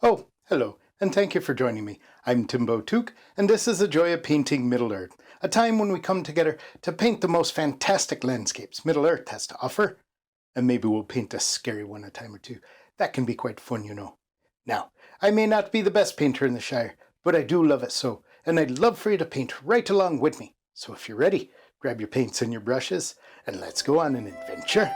Oh, hello, and thank you for joining me. I'm Timbo Took, and this is the joy of painting Middle-earth, a time when we come together to paint the most fantastic landscapes Middle-earth has to offer. And maybe we'll paint a scary one a time or two. That can be quite fun, you know. Now, I may not be the best painter in the Shire, but I do love it so, and I'd love for you to paint right along with me. So if you're ready, grab your paints and your brushes, and let's go on an adventure.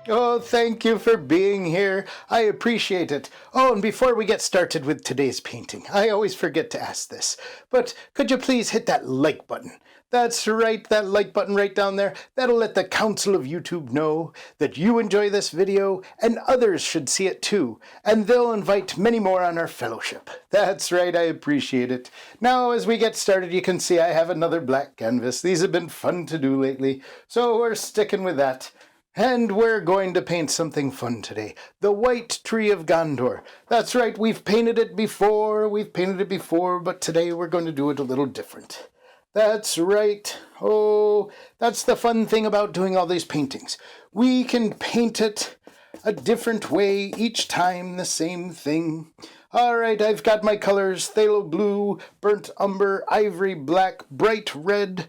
Oh, thank you for being here. I appreciate it. Oh, and before we get started with today's painting, I always forget to ask this, but could you please hit that like button? That's right, that like button right down there. That'll let the Council of YouTube know that you enjoy this video, and others should see it too, and they'll invite many more on our fellowship. That's right, I appreciate it. Now, as we get started, you can see I have another black canvas. These have been fun to do lately, so we're sticking with that. And we're going to paint something fun today. The White Tree of Gondor. That's right, we've painted it before, but today we're going to do it a little different. That's right. Oh, that's the fun thing about doing all these paintings. We can paint it a different way each time, the same thing. All right, I've got my colors: phthalo blue, burnt umber, ivory black, bright red,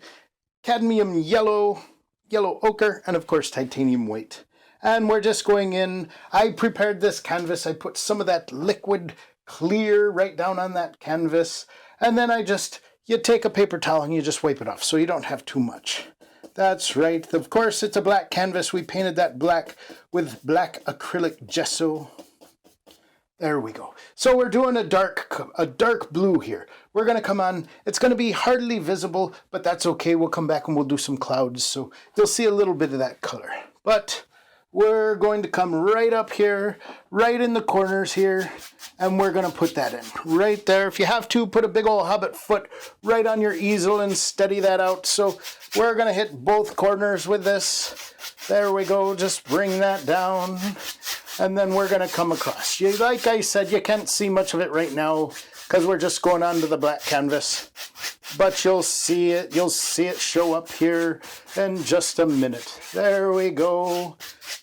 cadmium yellow, yellow ochre, and of course titanium white. And we're just going in. I prepared this canvas. I put some of that liquid clear right down on that canvas. And then you take a paper towel and you just wipe it off so you don't have too much. That's right. Of course, it's a black canvas. We painted that black with black acrylic gesso. There we go. So we're doing a dark blue here. We're going to come on. It's going to be hardly visible, but that's okay. We'll come back and we'll do some clouds, so you'll see a little bit of that color. But we're going to come right up here, right in the corners here, and we're going to put that in right there. If you have to, put a big old hobbit foot right on your easel and steady that out. So we're going to hit both corners with this. There we go. Just bring that down. And then we're going to come across. Like I said, you can't see much of it right now because we're just going onto the black canvas. But you'll see it show up here in just a minute. There we go.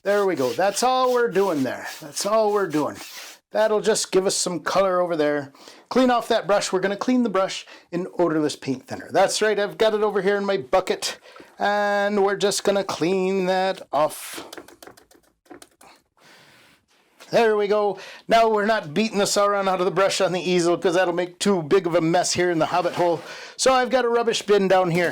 There we go. That's all we're doing there. That's all we're doing. That'll just give us some color over there. Clean off that brush. We're going to clean the brush in odorless paint thinner. That's right. I've got it over here in my bucket. And we're just going to clean that off. There we go. Now we're not beating the Sauron out of the brush on the easel because that'll make too big of a mess here in the hobbit hole. So I've got a rubbish bin down here.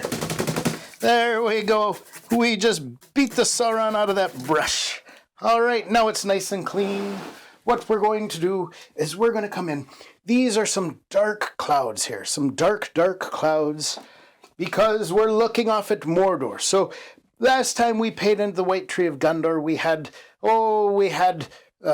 There we go. We just beat the Sauron out of that brush. All right, now it's nice and clean. What we're going to do is we're going to come in. These are some dark clouds here, some dark clouds, because we're looking off at Mordor. So last time we painted the White Tree of Gondor, we had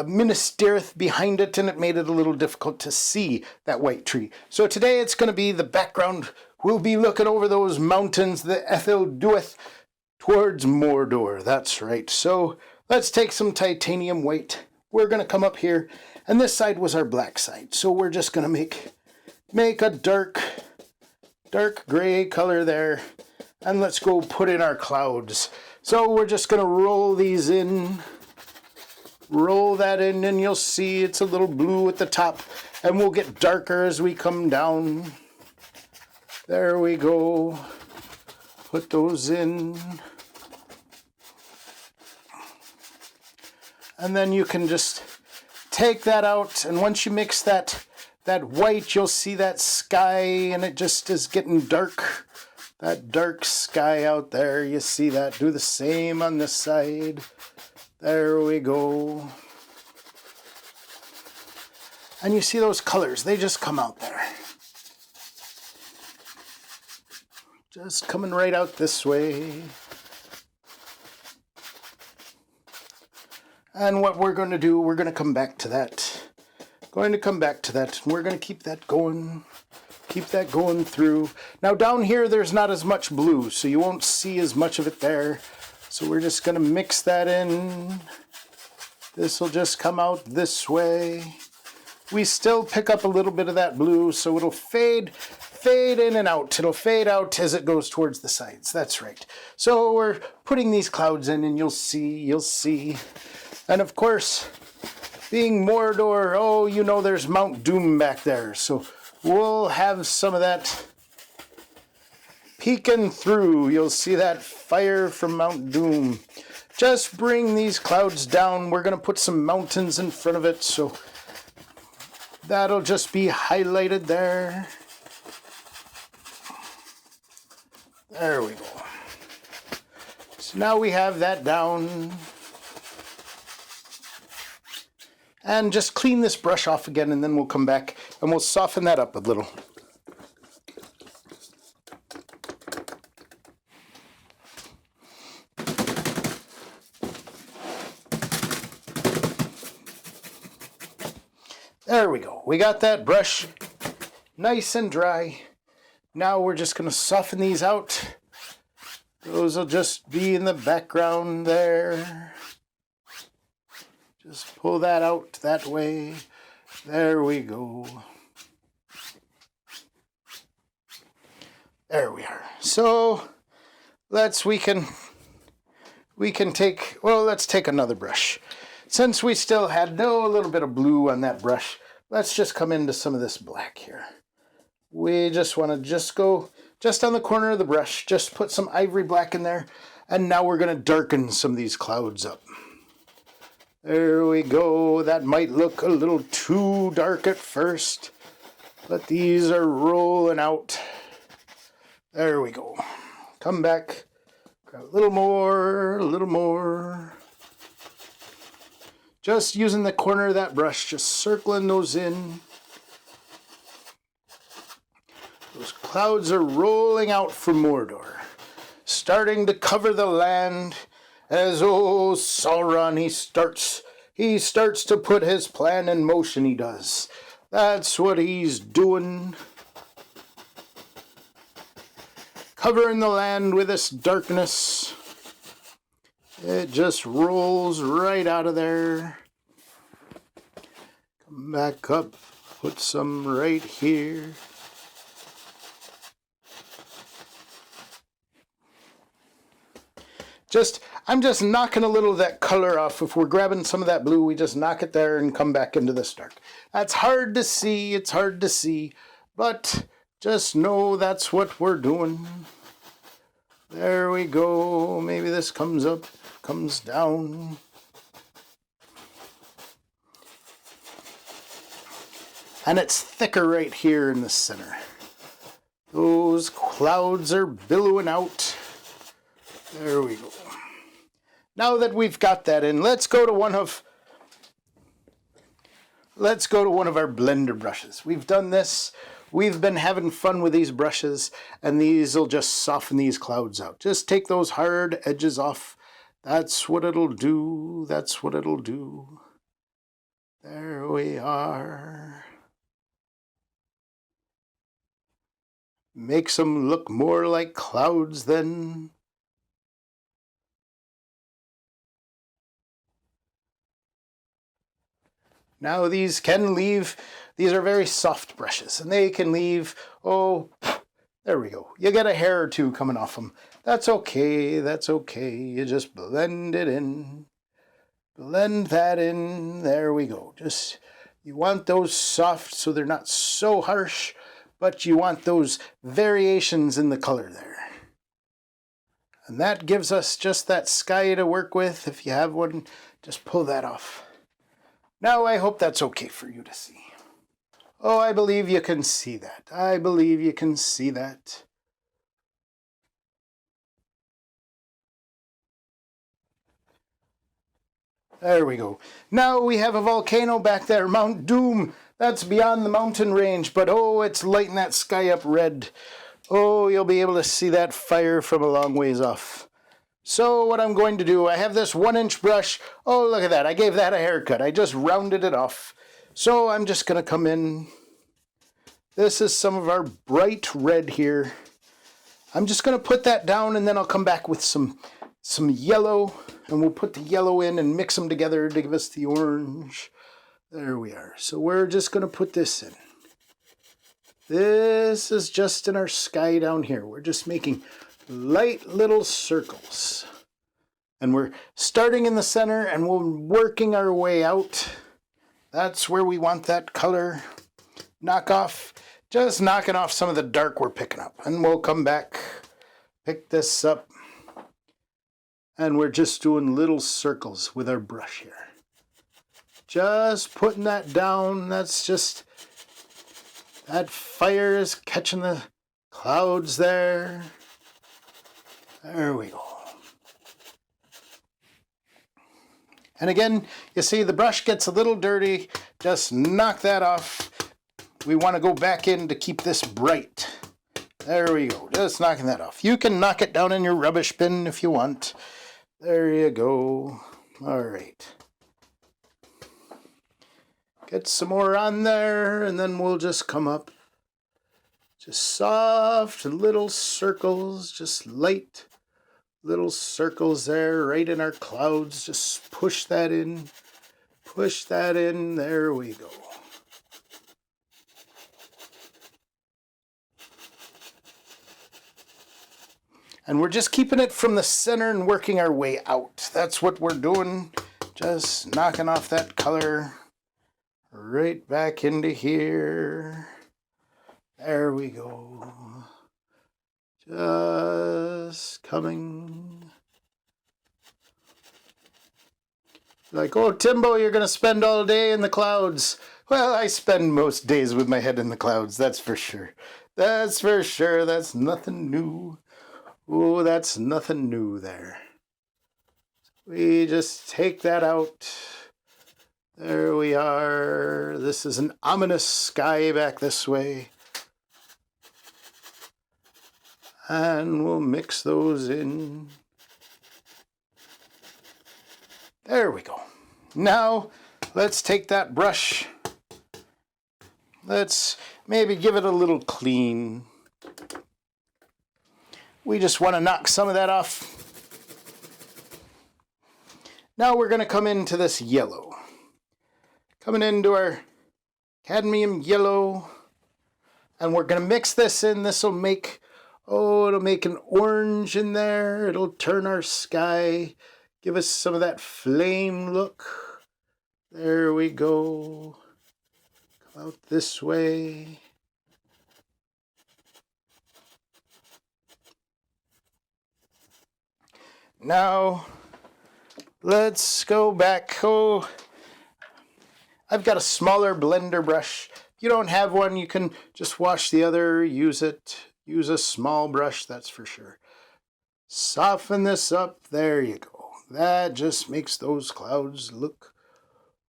Minas Tirith behind it, and it made it a little difficult to see that white tree. So today it's going to be the background. We'll be looking over those mountains, the Ethel Dueth, towards Mordor. That's right. So let's take some titanium white. We're going to come up here, and this side was our black side. So we're just going to make a dark gray color there, and let's go put in our clouds. So we're just going to roll these in. Roll that in and you'll see it's a little blue at the top, and we'll get darker as we come down. There we go. Put those in. And then you can just take that out, and once you mix that white, you'll see that sky, and it just is getting dark. That dark sky out there, you see that. Do the same on this side. There we go. And you see those colors, they just come out there. Just coming right out this way. And what we're going to do, we're going to come back to that. And we're going to keep that going. Keep that going through. Now down here, there's not as much blue, so you won't see as much of it there. So we're just going to mix that in. This will just come out this way. We still pick up a little bit of that blue, so it'll fade fade in and out. It'll fade out as it goes towards the sides. That's right. So we're putting these clouds in, and you'll see. And of course, being Mordor, oh, you know there's Mount Doom back there. So we'll have some of that peeking through. You'll see that fire from Mount Doom. Just bring these clouds down. We're going to put some mountains in front of it, so that'll just be highlighted there. There we go. So now we have that down. And just clean this brush off again, and then we'll come back and we'll soften that up a little. There we go. We got that brush nice and dry. Now we're just going to soften these out. Those will just be in the background there. Just pull that out that way. There we go. There we are. So let's take another brush. Since we still had a little bit of blue on that brush, let's just come into some of this black here. We just want to go just on the corner of the brush, just put some ivory black in there, and now we're going to darken some of these clouds up. There we go. That might look a little too dark at first, but these are rolling out. There we go. Come back. Got a little more. Just using the corner of that brush, just circling those in. Those clouds are rolling out from Mordor, starting to cover the land as old Sauron, he starts to put his plan in motion, he does. That's what he's doing. Covering the land with this darkness. It just rolls right out of there. Come back up, put some right here. I'm just knocking a little of that color off. If we're grabbing some of that blue, we just knock it there and come back into this dark. That's hard to see, it's hard to see, but just know that's what we're doing. There we go. Maybe this comes up, comes down. And it's thicker right here in the center. Those clouds are billowing out. There we go. Now that we've got that in, let's go to one of our blender brushes. We've done this. We've been having fun with these brushes, and these will just soften these clouds out. Just take those hard edges off. That's what it'll do. That's what it'll do. There we are. Makes them look more like clouds then. Now these are very soft brushes, and they can leave, there we go. You get a hair or two coming off them. That's okay, that's okay. You just blend it in. Blend that in, there we go. You want those soft so they're not so harsh, but you want those variations in the color there. And that gives us just that sky to work with. If you have one, just pull that off. Now I hope that's okay for you to see. Oh, I believe you can see that. I believe you can see that. There we go. Now we have a volcano back there, Mount Doom. That's beyond the mountain range, but it's lighting that sky up red. Oh, you'll be able to see that fire from a long ways off. So what I'm going to do, I have this 1-inch brush. Oh, look at that. I gave that a haircut. I just rounded it off. So I'm just going to come in. This is some of our bright red here. I'm just going to put that down, and then I'll come back with some yellow, and we'll put the yellow in and mix them together to give us the orange. There we are. So we're just going to put this in. This is just in our sky down here. We're just making light little circles. And we're starting in the center and we're working our way out. That's where we want that color. Just knocking off some of the dark we're picking up. And we'll come back, pick this up. And we're just doing little circles with our brush here. Just putting that down. That's just, that fire is catching the clouds there. There we go. And again, you see the brush gets a little dirty. Just knock that off. We want to go back in to keep this bright. There we go. Just knocking that off. You can knock it down in your rubbish bin if you want. There you go. All right. Get some more on there, and then we'll just come up. Just soft little circles, just light little circles there, right in our clouds. Just push that in. Push that in. There we go. And we're just keeping it from the center and working our way out. That's what we're doing. Just knocking off that color right back into here. There we go. Just coming. Like, oh, Timbo, you're going to spend all day in the clouds. Well, I spend most days with my head in the clouds, that's for sure. That's for sure. That's nothing new. Oh, that's nothing new there. We just take that out. There we are. This is an ominous sky back this way. And we'll mix those in. There we go. Now, let's take that brush. Let's maybe give it a little clean. We just want to knock some of that off. Now we're going to come into this yellow. Coming into our cadmium yellow. And we're going to mix this in. This will make, it'll make an orange in there. It'll turn our sky. Give us some of that flame look. There we go. Come out this way. Now, let's go back. Oh, I've got a smaller blender brush. If you don't have one, you can just wash the other, use it. Use a small brush, that's for sure. Soften this up. There you go. That just makes those clouds look,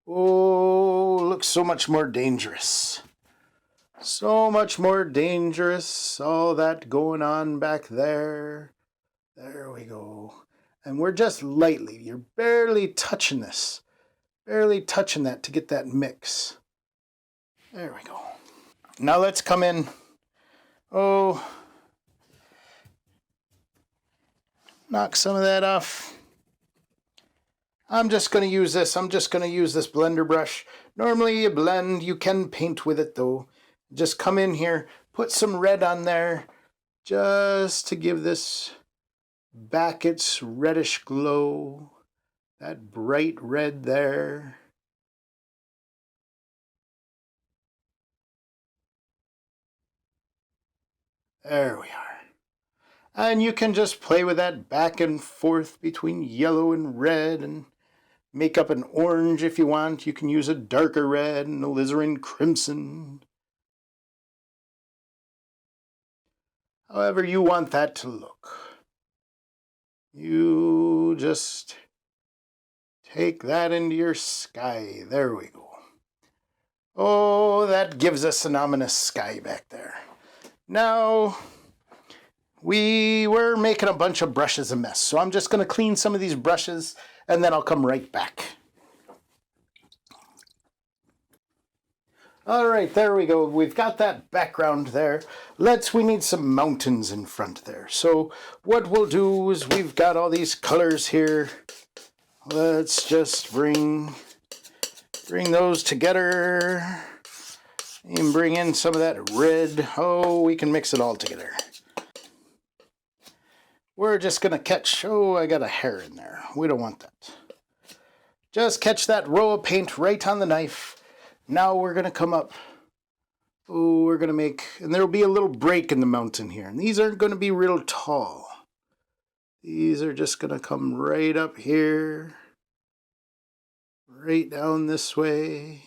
look so much more dangerous. So much more dangerous. All that going on back there. There we go. And we're just lightly, you're barely touching this. Barely touching that to get that mix. There we go. Now let's come in. Knock some of that off. I'm just going to use this. I'm just going to use this blender brush. Normally you blend, you can paint with it though. Just come in here, put some red on there, just to give this back its reddish glow. That bright red there. There we are. And you can just play with that back and forth between yellow and red and make up an orange if you want. You can use a darker red and alizarin crimson. However you want that to look. You just take that into your sky. There we go. Oh, that gives us an ominous sky back there. Now, we were making a bunch of brushes a mess, so I'm just going to clean some of these brushes, and then I'll come right back. All right, there we go. We've got that background there. We need some mountains in front there. So what we'll do is we've got all these colors here. Let's just bring those together. And bring in some of that red. Oh, we can mix it all together. We're just going to catch, oh, I got a hair in there. We don't want that. Just catch that row of paint right on the knife. Now we're going to come up. Oh, we're going to make, and there'll be a little break in the mountain here. And these aren't going to be real tall. These are just going to come right up here. Right down this way.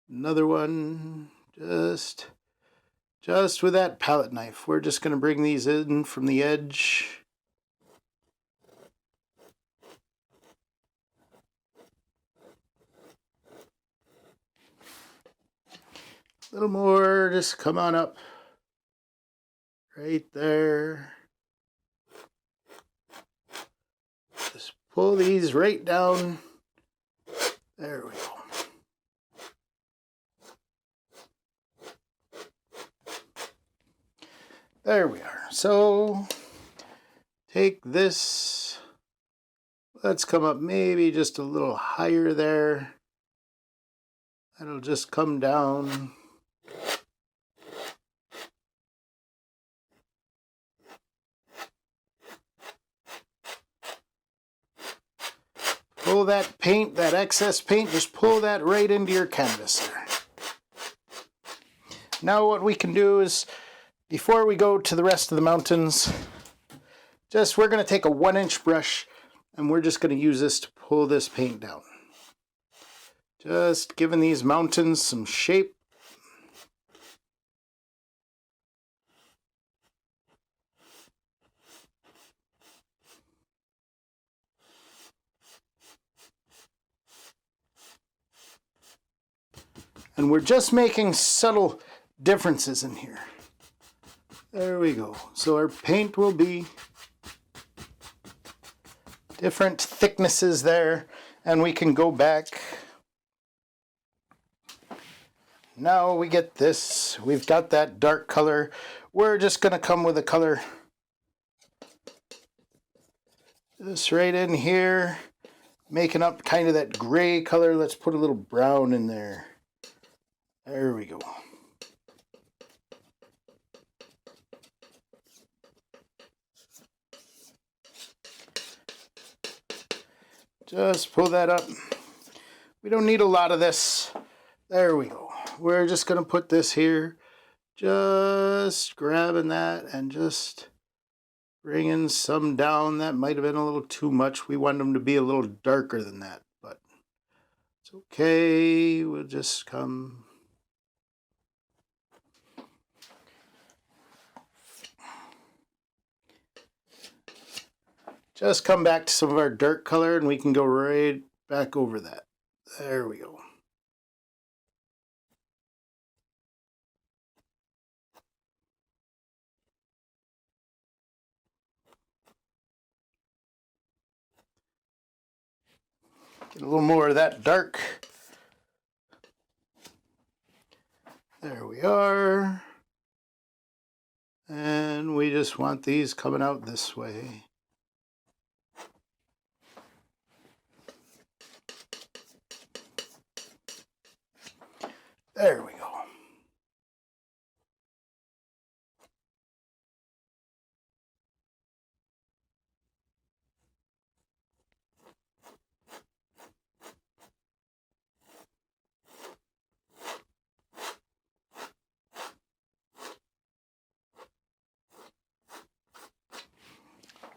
Another one. Just with that palette knife. We're just going to bring these in from the edge. A little more, just come on up. Right there. Just pull these right down. There we go. There we are. So, take this. Let's come up maybe just a little higher there. That'll just come down. Pull that paint, that excess paint, just pull that right into your canvas there. Now what we can do is, before we go to the rest of the mountains, we're going to take a 1-inch brush and we're just going to use this to pull this paint down. Just giving these mountains some shape. And we're just making subtle differences in here. There we go. So our paint will be different thicknesses there, and we can go back. Now we get this. We've got that dark color. We're just going to come with a color. This right in here, making up kind of that gray color. Let's put a little brown in there. There we go. Just pull that up. We don't need a lot of this. There we go. We're just going to put this here. Just grabbing that and just bringing some down. That might have been a little too much. We want them to be a little darker than that, but it's okay. We'll just come. Just come back to some of our dark color and we can go right back over that. There we go. Get a little more of that dark. There we are. And we just want these coming out this way. There we go.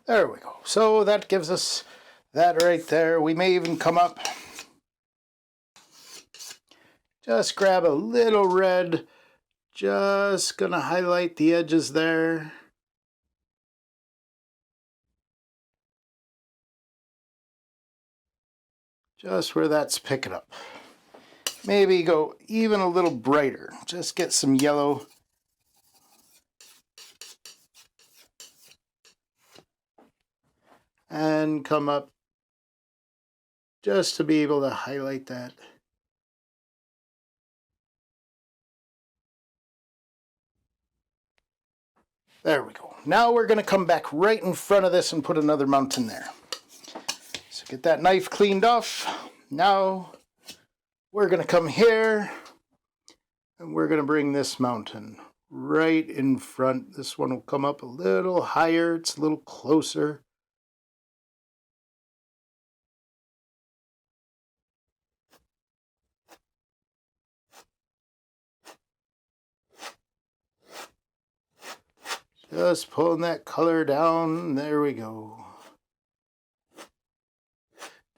There we go. So that gives us that right there. We may even come up. Just grab a little red. Just gonna highlight the edges there. Just where that's picking up. Maybe go even a little brighter. Just get some yellow. And come up just to be able to highlight that. There we go. Now we're going to come back right in front of this and put another mountain there. So get that knife cleaned off. Now we're going to come here and we're going to bring this mountain right in front. This one will come up a little higher. It's a little closer. Just pulling that color down. There we go.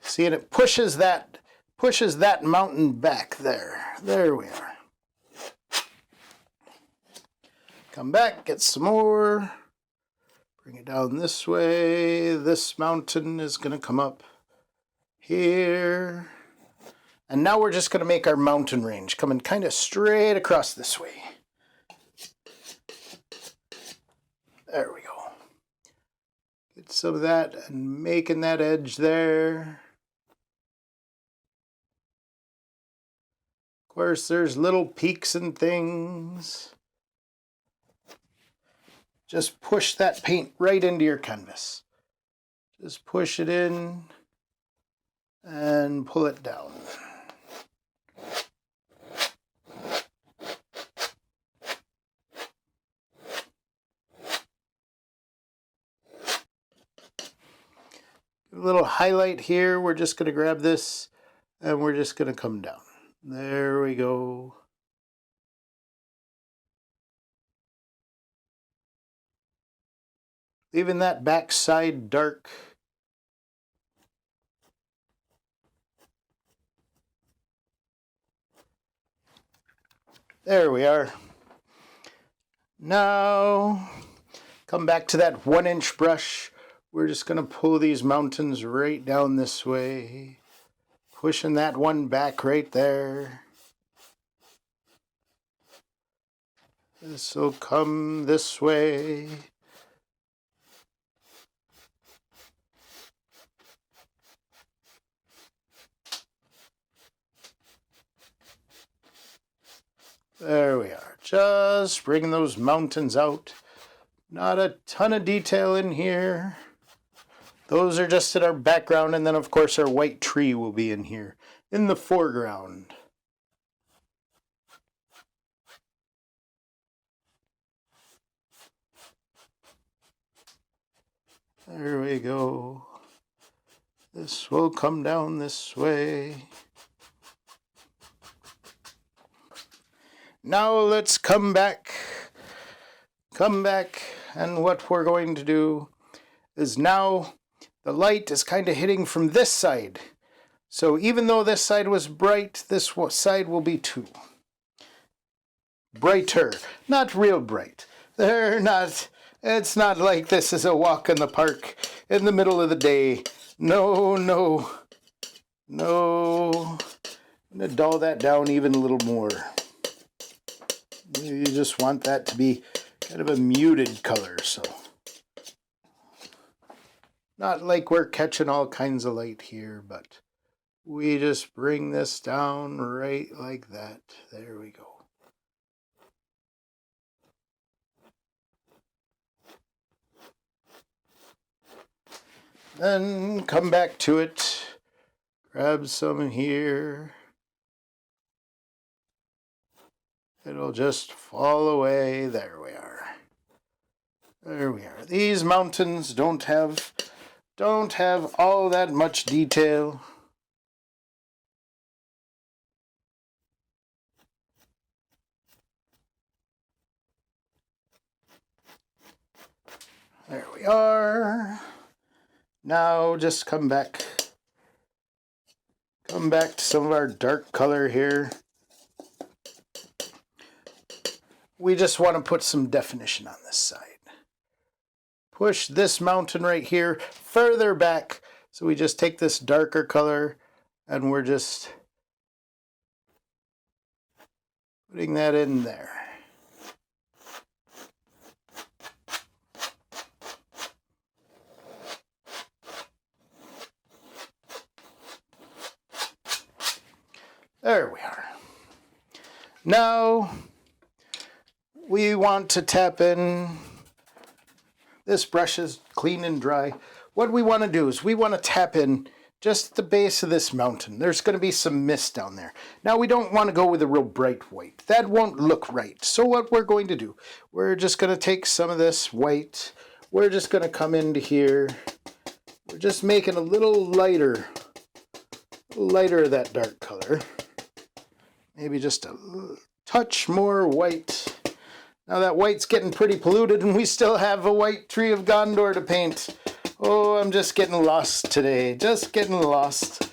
See, and it pushes that mountain back there. There we are. Come back, get some more. Bring it down this way. This mountain is going to come up here. And now we're just going to make our mountain range coming kind of straight across this way. There we go. Get some of that and making that edge there. Of course, there's little peaks and things. Just push that paint right into your canvas. Just push it in and pull it down. A little highlight here. We're just going to grab this and we're just going to come down. There we go. Leaving that back side dark. There we are. Now, come back to that 1-inch brush. We're just going to pull these mountains right down this way. Pushing that one back right there. This will come this way. There we are. Just bringing those mountains out. Not a ton of detail in here. Those are just in our background, and then of course our white tree will be in here in the foreground. There we go. This will come down this way. Now let's come back. And what we're going to do is now the light is kind of hitting from this side. So even though this side was bright, this side will be too. Brighter. Not real bright. It's not like this is a walk in the park in the middle of the day. No. I'm going to dull that down even a little more. You just want that to be kind of a muted color, so. Not like we're catching all kinds of light here, but we just bring this down right like that. There we go. Then come back to it. Grab some here. It'll just fall away. There we are. There we are. These mountains don't have all that much detail. There we are. Now just come back to some of our dark color here. We just want to put some definition on this side. Push this mountain right here further back. So we just take this darker color and we're just putting that in there. There we are. Now we want to tap in. This brush is clean and dry. What we want to do is we want to tap in just at the base of this mountain. There's going to be some mist down there. Now, we don't want to go with a real bright white. That won't look right. So what we're going to do, we're just going to take some of this white. We're just going to come into here. We're just making a little lighter of that dark color. Maybe just a touch more white. Now that white's getting pretty polluted and we still have a White Tree of Gondor to paint. Oh, I'm just getting lost today. Just getting lost.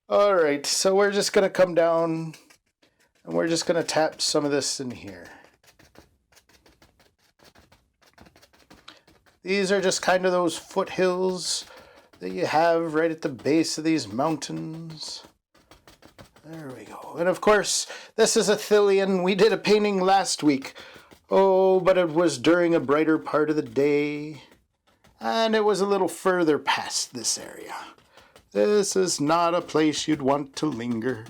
All right, so we're just going to come down and we're just going to tap some of this in here. These are just kind of those foothills that you have right at the base of these mountains. There we go. And of course, this is a Thillian. We did a painting last week. Oh, but it was during a brighter part of the day. And it was a little further past this area. This is not a place you'd want to linger.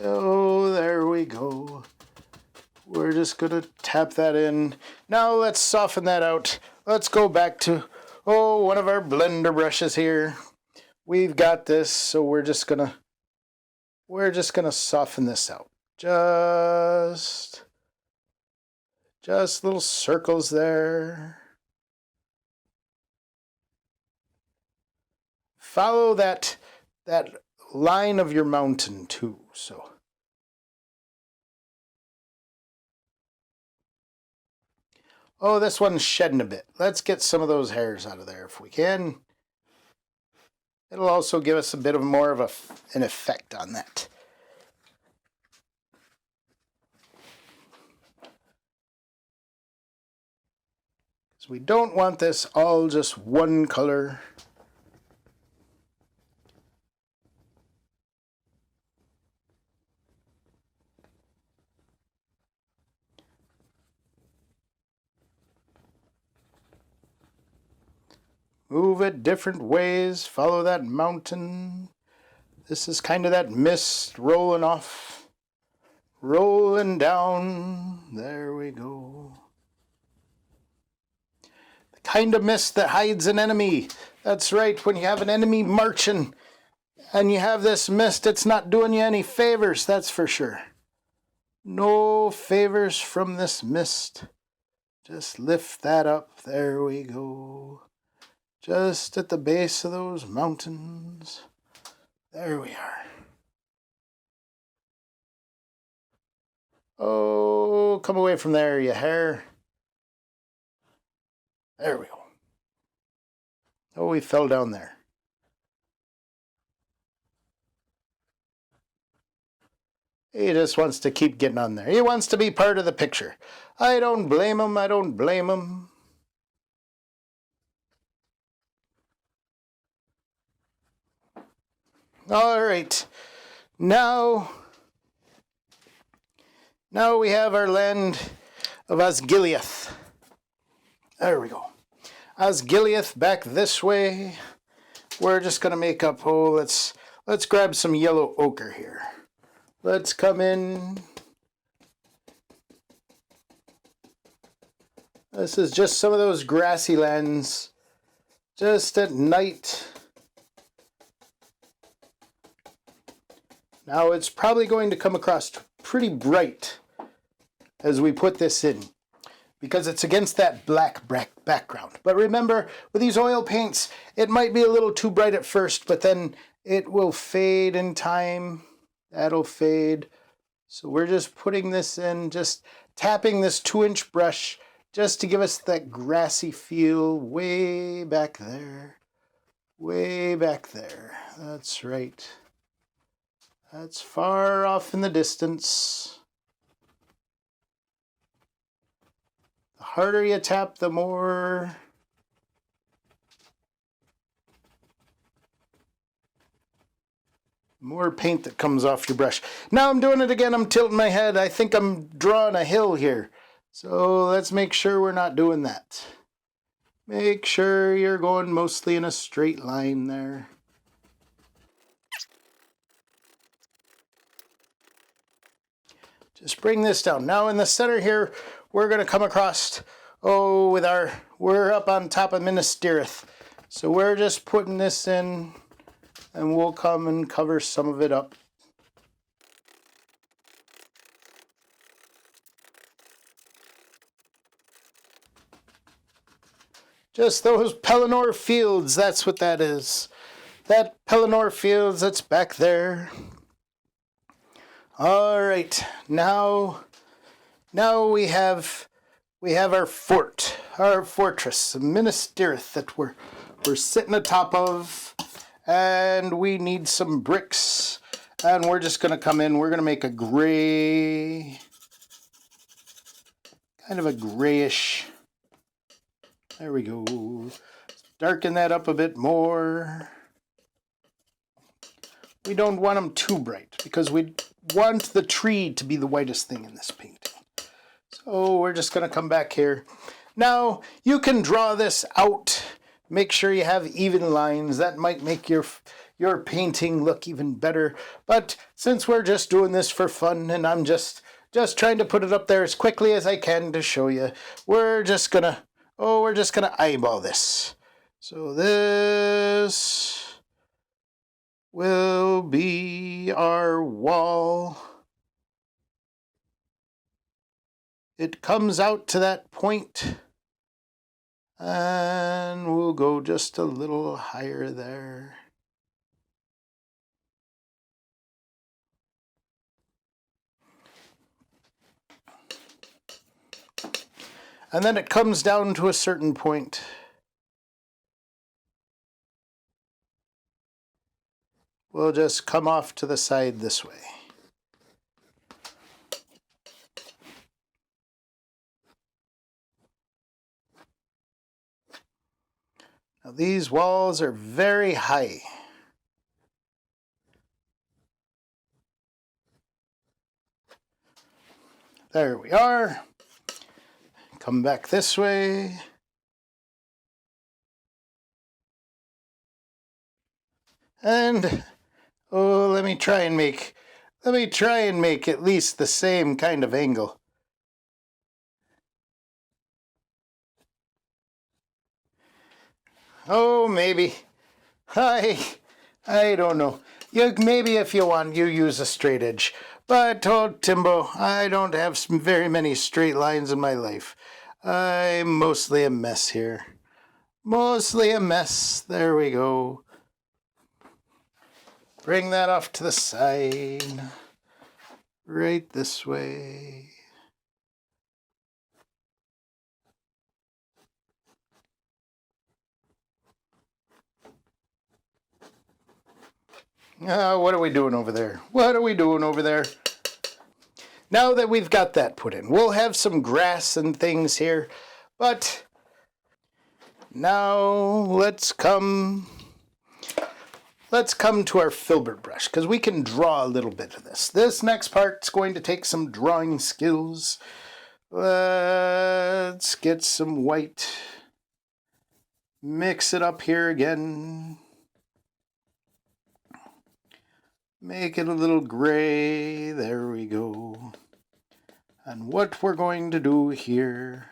Oh, there we go. We're just going to tap that in. Now let's soften that out. Let's go back to, one of our blender brushes here. We've got this, so we're just gonna soften this out. Just little circles there. Follow that line of your mountain too. So this one's shedding a bit. Let's get some of those hairs out of there if we can. It'll also give us a bit of more of an effect on that. Because we don't want this all just one color. Move it different ways. Follow that mountain. This is kind of that mist rolling off. Rolling down. There we go. The kind of mist that hides an enemy. That's right. When you have an enemy marching and you have this mist, it's not doing you any favors. That's for sure. No favors from this mist. Just lift that up. There we go. Just at the base of those mountains. There we are. Oh, come away from there, you hair. There we go. Oh, we fell down there. He just wants to keep getting on there. He wants to be part of the picture. I don't blame him. I don't blame him. All right, now we have our land of Osgiliath. There we go. Osgiliath back this way. We're just gonna make up. Let's grab some yellow ochre here. Let's come in. This is just some of those grassy lands, just at night. Now it's probably going to come across pretty bright as we put this in because it's against that black background. But remember, with these oil paints, it might be a little too bright at first, but then it will fade in time. That'll fade. So we're just putting this in, just tapping this 2-inch brush just to give us that grassy feel way back there. Way back there. That's right. That's far off in the distance. The harder you tap, the more paint that comes off your brush. Now I'm doing it again. I'm tilting my head. I think I'm drawing a hill here. So let's make sure we're not doing that. Make sure you're going mostly in a straight line there. Just bring this down. Now in the center here, we're going to come across, we're up on top of Minas Tirith. So we're just putting this in, and we'll come and cover some of it up. Just those Pelennor fields, that's what that is. That Pelennor fields that's back there. All right, now we have our fort, our fortress, Minas Tirith that we're sitting atop of, and we need some bricks, and we're just gonna come in. We're gonna make a gray, kind of a grayish. There we go. Darken that up a bit more. We don't want them too bright because we want the tree to be the whitest thing in this painting. So we're just going to come back here. Now, you can draw this out. Make sure you have even lines. That might make your painting look even better. But since we're just doing this for fun and I'm just trying to put it up there as quickly as I can to show you, we're just going to eyeball this. So this will be our wall. It comes out to that point, and we'll go just a little higher there. And then it comes down to a certain point. We'll just come off to the side this way. Now these walls are very high. There we are. Come back this way. And let me try and make at least the same kind of angle. Oh, maybe. I don't know. Maybe if you want, you use a straight edge. But, oh, Timbo, I don't have very many straight lines in my life. I'm mostly a mess here. Mostly a mess. There we go. Bring that off to the side. Right this way. What are we doing over there? What are we doing over there? Now that we've got that put in, we'll have some grass and things here. But now let's come to our filbert brush, because we can draw a little bit of this. This next part's going to take some drawing skills. Let's get some white. Mix it up here again. Make it a little gray. There we go. And what we're going to do here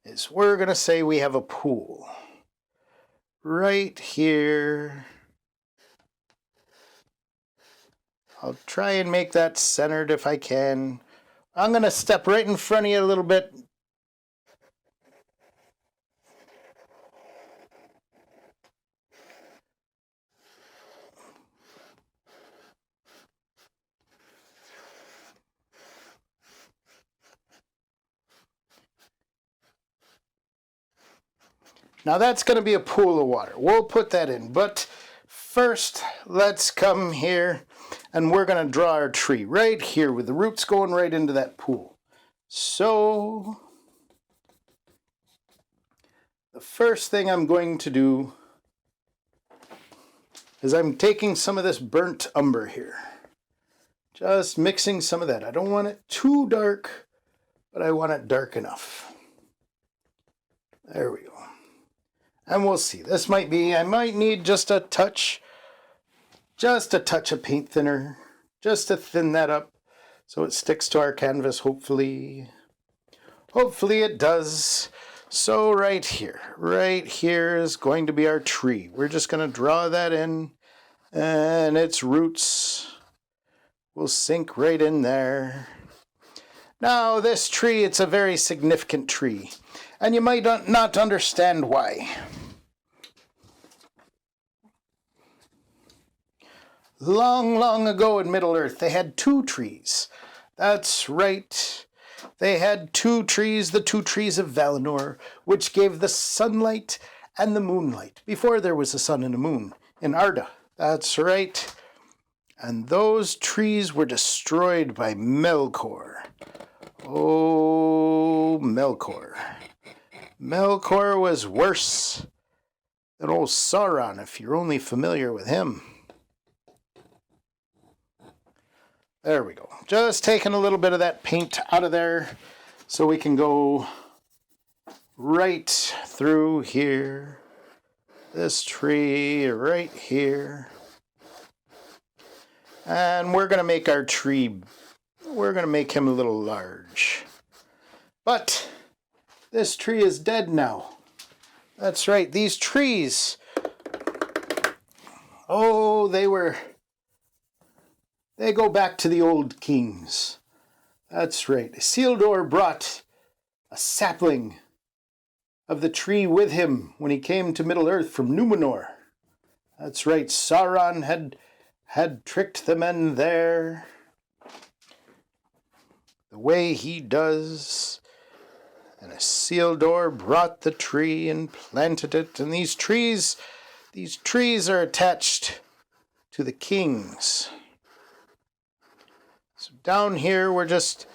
is we're going to say we have a pool. Right here. I'll try and make that centered if I can. I'm going to step right in front of you a little bit. Now that's going to be a pool of water. We'll put that in. But first, let's come here and we're going to draw our tree right here with the roots going right into that pool. So the first thing I'm going to do is I'm taking some of this burnt umber here. Just mixing some of that. I don't want it too dark, but I want it dark enough. There we go. And we'll see. This might be, I might need just a touch of paint thinner, just to thin that up so it sticks to our canvas, hopefully. Hopefully it does. So right here is going to be our tree. We're just going to draw that in, and its roots will sink right in there. Now, this tree, it's a very significant tree, and you might not understand why. Long, long ago in Middle-earth, they had two trees. That's right. They had two trees, the two trees of Valinor, which gave the sunlight and the moonlight, before there was a sun and a moon, in Arda. That's right. And those trees were destroyed by Melkor. Oh, Melkor. Melkor was worse than old Sauron, if you're only familiar with him. There we go. Just taking a little bit of that paint out of there so we can go right through here. This tree right here. And we're going to make our tree, we're going to make him a little large. But this tree is dead now. That's right. These trees, oh, they go back to the old kings. That's right. Isildur brought a sapling of the tree with him when he came to Middle-earth from Numenor. That's right. Sauron had tricked the men there the way he does. And Isildur brought the tree and planted it. And these trees are attached to the kings. So down here we're just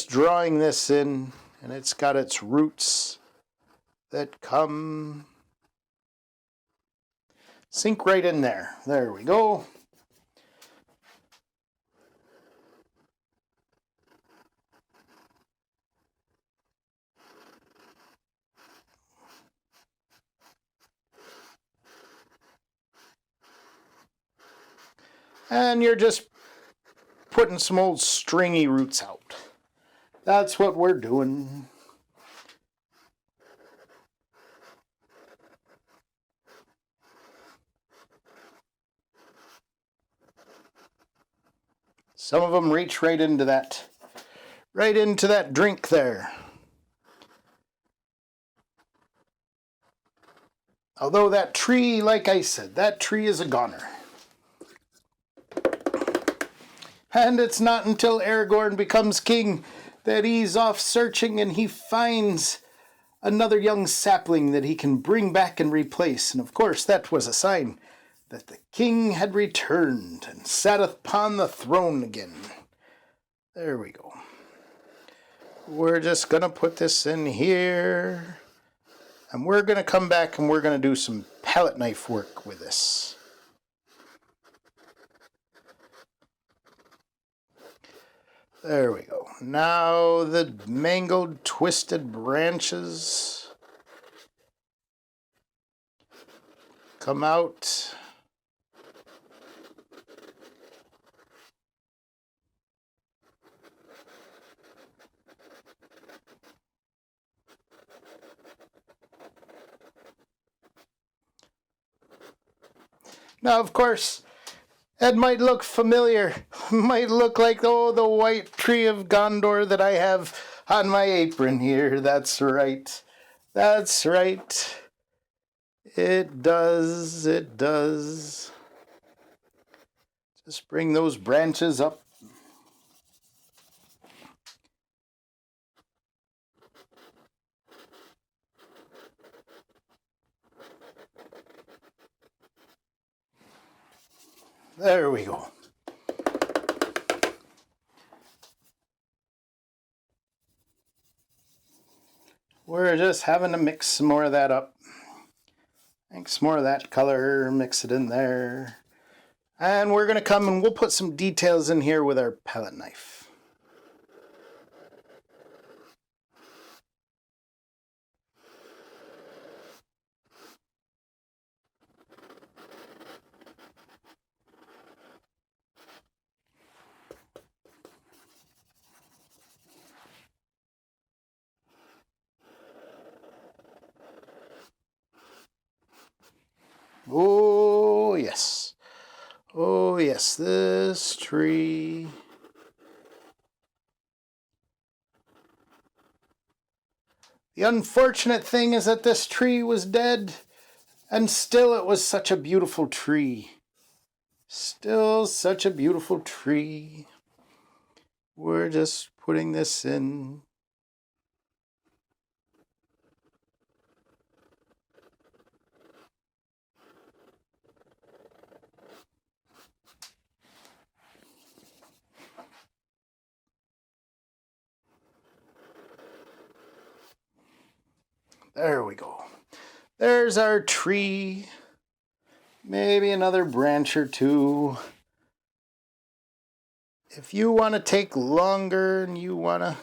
drawing this in, and it's got its roots that come sink right in there. There we go. And you're just putting some old stringy roots out. That's what we're doing. Some of them reach right into that drink there. Although that tree, like I said, that tree is a goner. And it's not until Aragorn becomes king that he's off searching and he finds another young sapling that he can bring back and replace. And of course, that was a sign that the king had returned and sat upon the throne again. There we go. We're just going to put this in here. And we're going to come back and we're going to do some palette knife work with this. There we go. Now the mangled, twisted branches come out. Now, of course, it might look familiar. Might look like, oh, the White Tree of Gondor that I have on my apron here. That's right. That's right. It does. It does. Just bring those branches up. There we go. We're just having to mix some more of that up. Mix more of that color, mix it in there. And we're going to come and we'll put some details in here with our palette knife. yes, this tree. The unfortunate thing is that this tree was dead, and still it was such a beautiful tree. Still such a beautiful tree. We're just putting this in. There we go. There's our tree. Maybe another branch or two. If you want to take longer and you want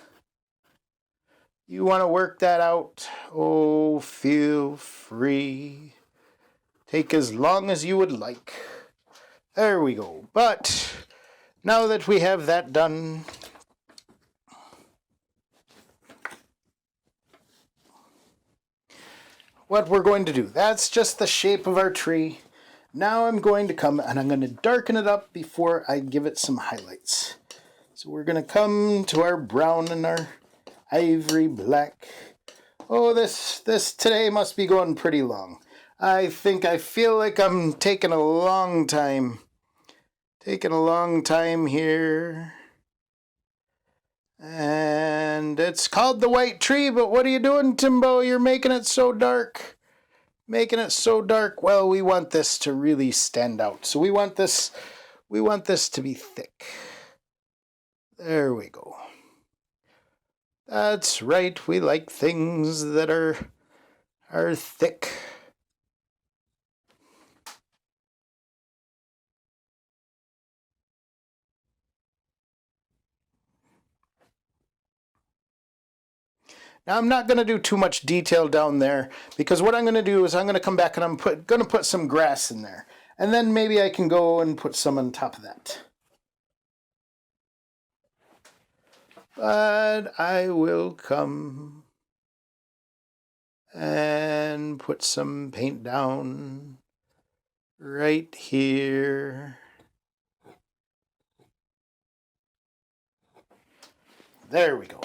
to work that out, oh, feel free. Take as long as you would like. There we go. But now that we have that done, what we're going to do, that's just the shape of our tree. Now I'm going to come and I'm going to darken it up before I give it some highlights. So we're going to come to our brown and our ivory black. Oh, this today must be going pretty long. I feel like I'm taking a long time. Taking a long time here. And it's called the White Tree, but what are you doing, Timbo? You're making it so dark. Making it so dark. Well, we want this to really stand out. So we want this to be thick. There we go. That's right. We like things that are thick. Now I'm not going to do too much detail down there because what I'm going to do is I'm going to come back and I'm going to put some grass in there. And then maybe I can go and put some on top of that. But I will come and put some paint down right here. There we go.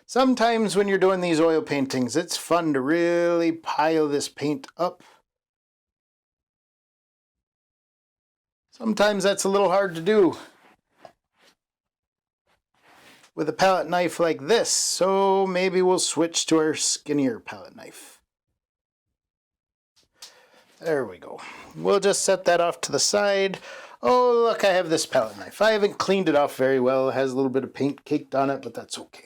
Sometimes when you're doing these oil paintings, it's fun to really pile this paint up. Sometimes that's a little hard to do with a palette knife like this, so maybe we'll switch to our skinnier palette knife. There we go. We'll just set that off to the side. Oh, look, I have this palette knife. I haven't cleaned it off very well. It has a little bit of paint caked on it, but that's okay.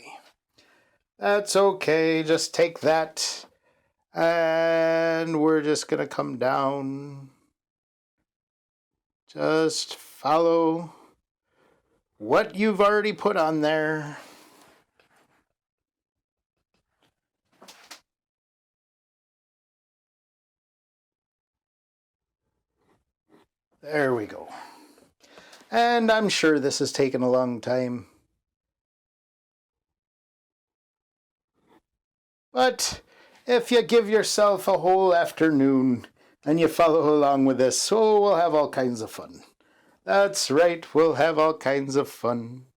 That's okay. Just take that, and we're just going to come down. Just follow what you've already put on there. There we go. And I'm sure this has taken a long time. But if you give yourself a whole afternoon and you follow along with this, so we'll have all kinds of fun. That's right, we'll have all kinds of fun.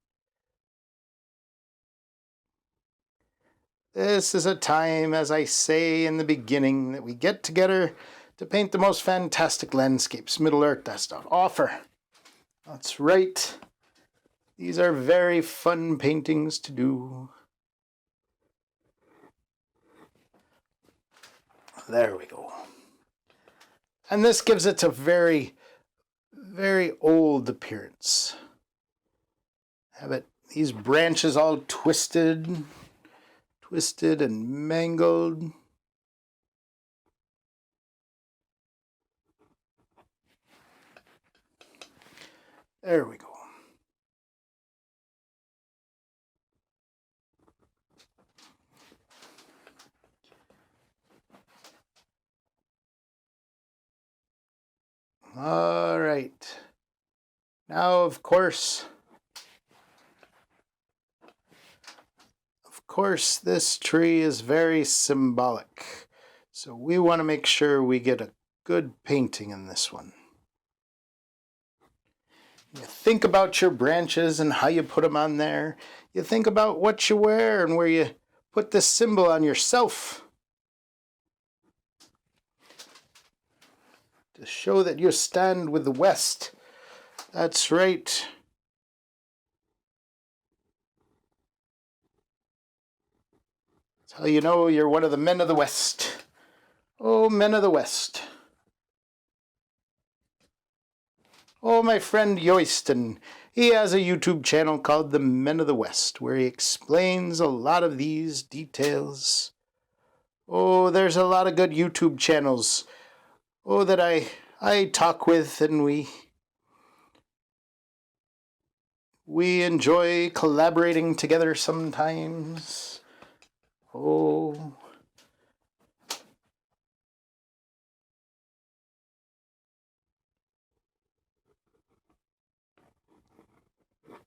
This is a time, as I say in the beginning, that we get together to paint the most fantastic landscapes Middle-earth has to offer. That's right. These are very fun paintings to do. There we go. And this gives it a very, very old appearance. Have these branches all twisted and mangled. There we go. All right. Now, of course, this tree is very symbolic. So we want to make sure we get a good painting in this one. You think about your branches and how you put them on there. You think about what you wear and where you put this symbol on yourself to show that you stand with the West. That's right. That's how you know you're one of the men of the West. Oh, men of the West. Oh, my friend Yoyston, he has a YouTube channel called The Men of the West, where he explains a lot of these details. Oh, there's a lot of good YouTube channels. Oh, that I talk with, and we enjoy collaborating together sometimes. Oh.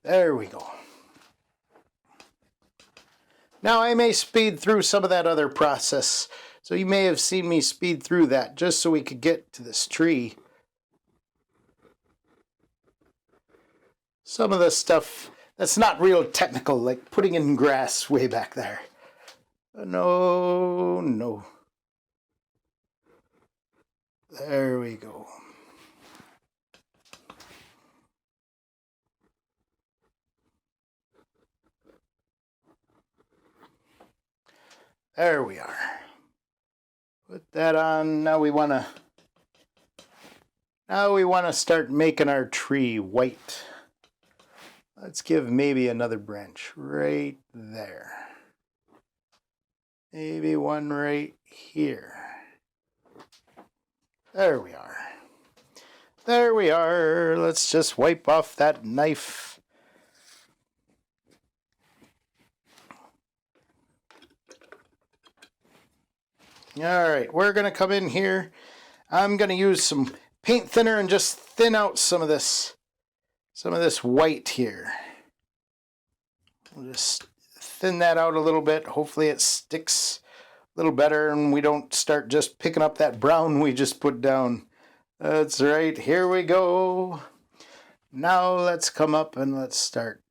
There we go. Now I may speed through some of that other process, so you may have seen me speed through that just so we could get to this tree. Some of the stuff that's not real technical, like putting in grass way back there. No, no. There we go. There we are. Put that on. Now we want to start making our tree white. Let's give maybe another branch right there. Maybe one right here. There we are. There we are. Let's just wipe off that knife. All right, we're going to come in here. I'm going to use some paint thinner and just thin out some of this white here. We'll just thin that out a little bit. Hopefully it sticks a little better and we don't start just picking up that brown we just put down. That's right, here we go. Now let's come up and let's start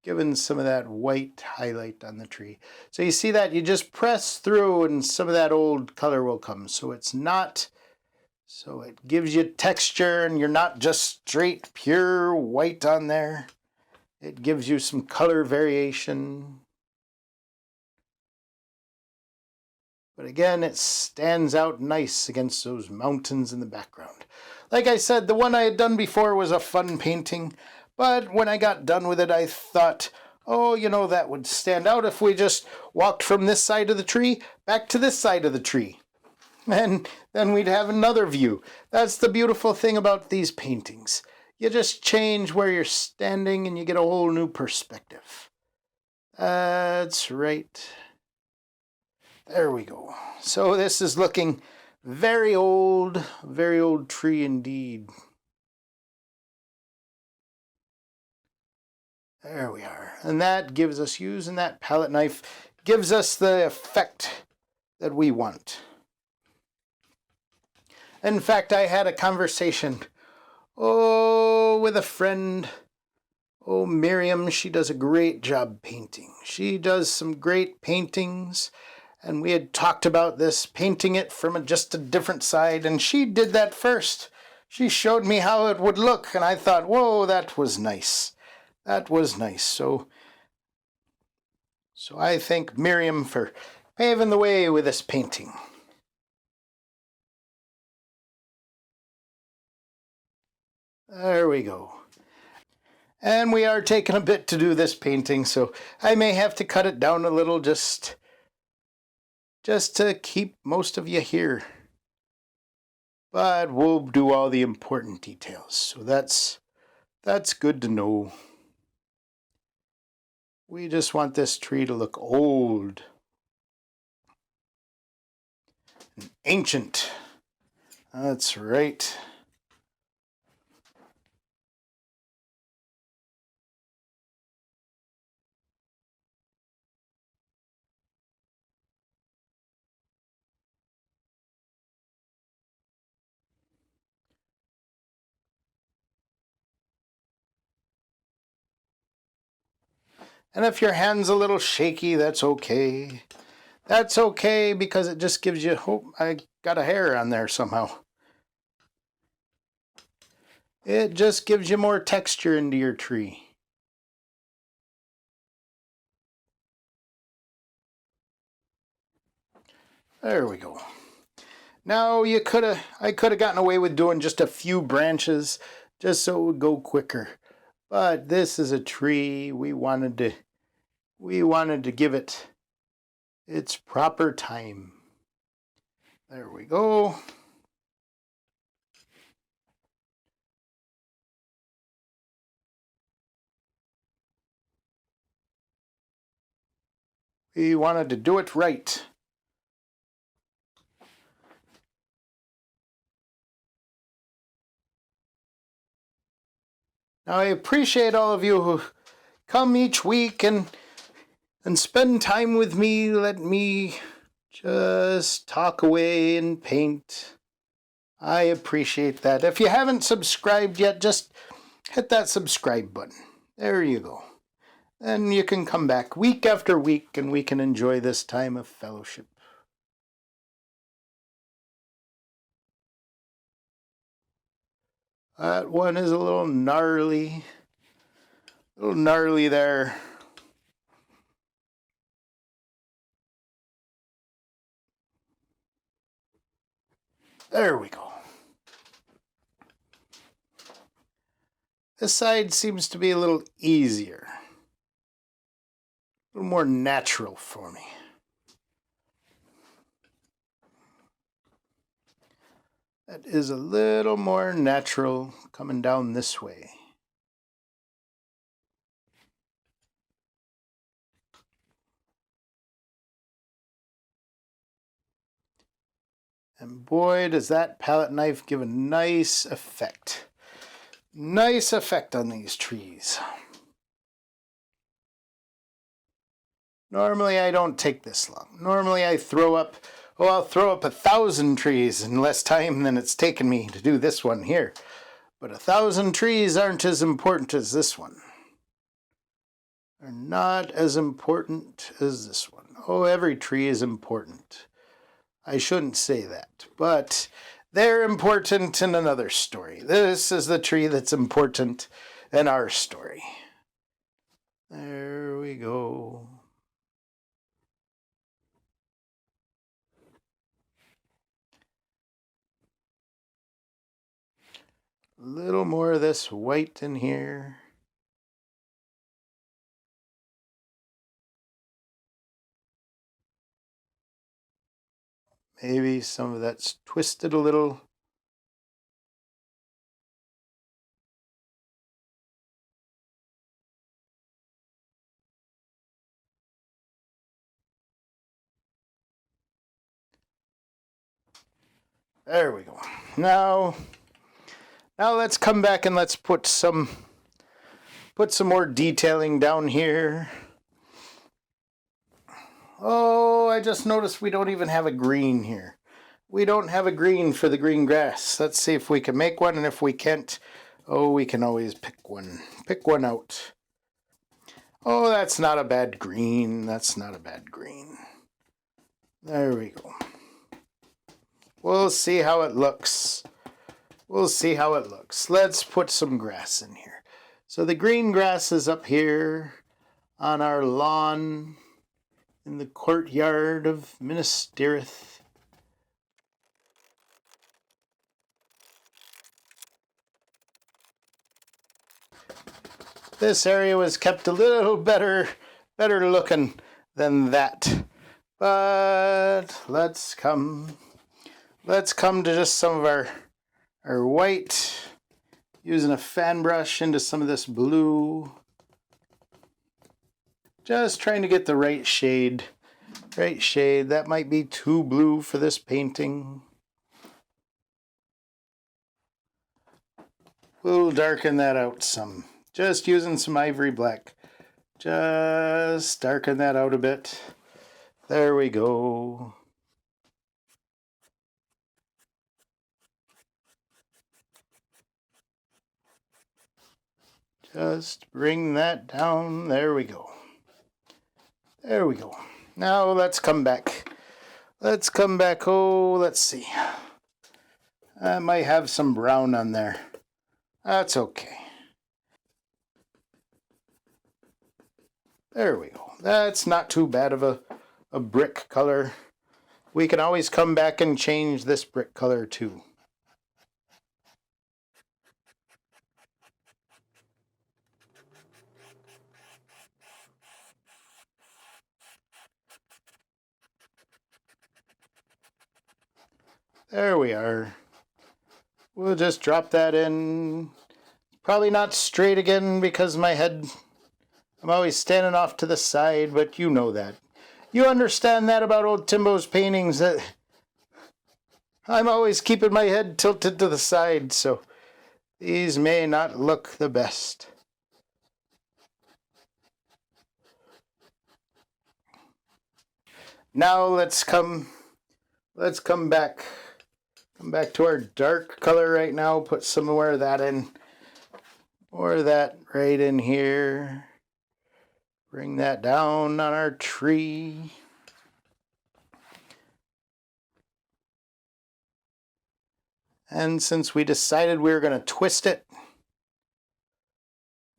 giving some of that white highlight on the tree. So you see that? You just press through and some of that old color will come. So it gives you texture and you're not just straight pure white on there. It gives you some color variation. But again, it stands out nice against those mountains in the background. Like I said, the one I had done before was a fun painting. But when I got done with it, I thought, oh, that would stand out if we just walked from this side of the tree back to this side of the tree. And then we'd have another view. That's the beautiful thing about these paintings. You just change where you're standing and you get a whole new perspective. That's right. There we go. So this is looking very old tree indeed. There we are. And that gives us, using that palette knife, gives us the effect that we want. In fact, I had a conversation, with a friend. Oh, Miriam, she does a great job painting. She does some great paintings. And we had talked about this, painting it from just a different side. And she did that first. She showed me how it would look. And I thought, whoa, that was nice. That was nice. So I thank Miriam for paving the way with this painting. There we go. And we are taking a bit to do this painting, so I may have to cut it down a little just to keep most of you here. But we'll do all the important details, so that's good to know. We just want this tree to look old and ancient. That's right. And if your hand's a little shaky, that's okay. That's okay because it just gives you hope. I got a hair on there somehow. It just gives you more texture into your tree. There we go. Now I could have gotten away with doing just a few branches just so it would go quicker. But this is a tree. We wanted to give it its proper time. There we go. We wanted to do it right. Now I appreciate all of you who come each week and spend time with me. Let me just talk away and paint. I appreciate that. If you haven't subscribed yet, just hit that subscribe button. There you go. Then you can come back week after week and we can enjoy this time of fellowship. That one is a little gnarly. A little gnarly there. There we go. This side seems to be a little easier. A little more natural for me. That is a little more natural coming down this way. And boy, does that palette knife give a nice effect. Nice effect on these trees. Normally I don't take this long. Normally I'll throw up 1,000 trees in less time than it's taken me to do this one here. But 1,000 trees aren't as important as this one. They're not as important as this one. Oh, every tree is important. I shouldn't say that, but they're important in another story. This is the tree that's important in our story. There we go. A little more of this white in here. Maybe some of that's twisted a little. There we go. Now let's come back and let's put some more detailing down here. Oh, I just noticed we don't even have a green here. We don't have a green for the green grass. Let's see if we can make one, and if we can't, oh, we can always pick one. Pick one out. Oh, that's not a bad green. That's not a bad green. There we go. We'll see how it looks. We'll see how it looks. Let's put some grass in here. So the green grass is up here on our lawn in the courtyard of Minas Tirith. This area was kept a little better looking than that. But let's come to just some of our white, using a fan brush into some of this blue. Just trying to get the right shade. Right shade. That might be too blue for this painting. We'll darken that out some. Just using some ivory black. Just darken that out a bit. There we go. Just bring that down. There we go. There we go. Now let's come back. Let's come back. Oh, let's see. I might have some brown on there. That's okay. There we go. That's not too bad of a brick color. We can always come back and change this brick color too. There we are. We'll just drop that in. Probably not straight again because my head, I'm always standing off to the side, but you know that. You understand that about old Timbo's paintings, that I'm always keeping my head tilted to the side, so these may not look the best. Now let's come back. Come back to our dark color right now. Put some more of that in. Or that right in here. Bring that down on our tree. And since we decided we were going to twist it,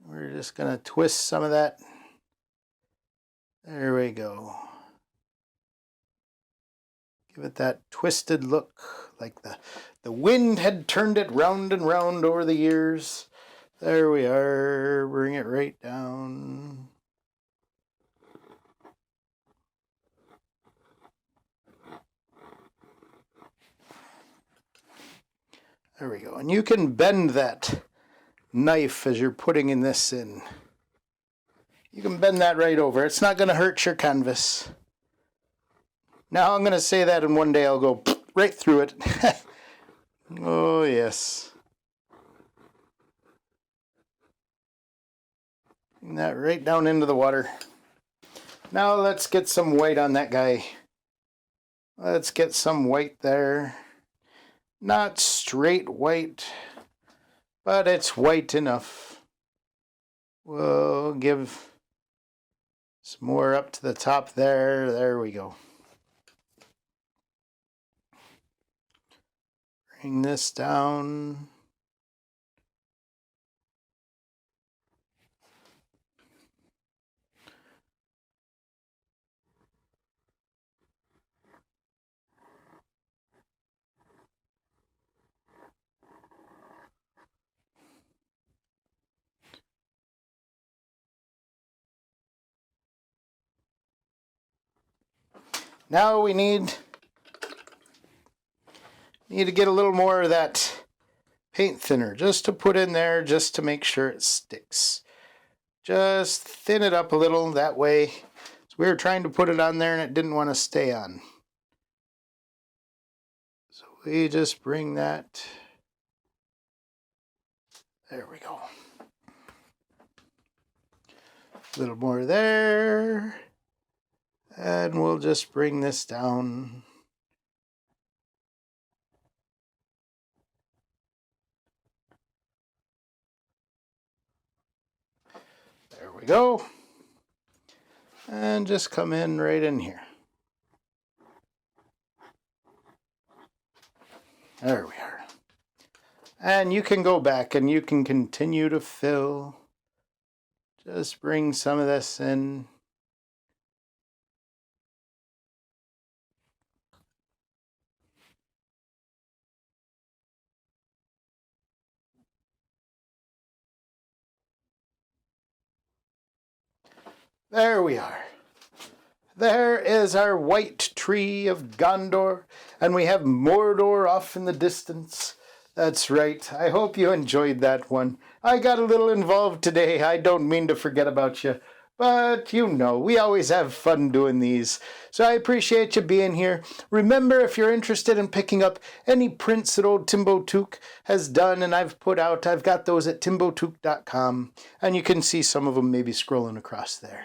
we're just going to twist some of that. There we go. Give it that twisted look, like the wind had turned it round and round over the years. There we are. Bring it right down. There we go. And you can bend that knife as you're putting in this in. You can bend that right over. It's not going to hurt your canvas. Now I'm going to say that, and one day I'll go right through it. Oh, yes. Bring that right down into the water. Now let's get some white on that guy. Let's get some white there. Not straight white, but it's white enough. We'll give some more up to the top there. There we go. Bring this down. Now we need to get a little more of that paint thinner just to put in there, just to make sure it sticks. Just thin it up a little that way. So we were trying to put it on there and it didn't want to stay on. So we just bring that. There we go. A little more there. And we'll just bring this down. There we go. And just come in right in here. There we are. And you can go back and you can continue to fill. Just bring some of this in. There we are. There is our White Tree of Gondor, and we have Mordor off in the distance. That's right. I hope you enjoyed that one. I got a little involved today. I don't mean to forget about you. But, you know, we always have fun doing these. So I appreciate you being here. Remember, if you're interested in picking up any prints that old Timbo Took has done and I've put out, I've got those at timbotook.com. And you can see some of them maybe scrolling across there.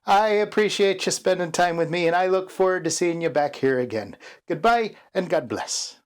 I appreciate you spending time with me, and I look forward to seeing you back here again. Goodbye, and God bless.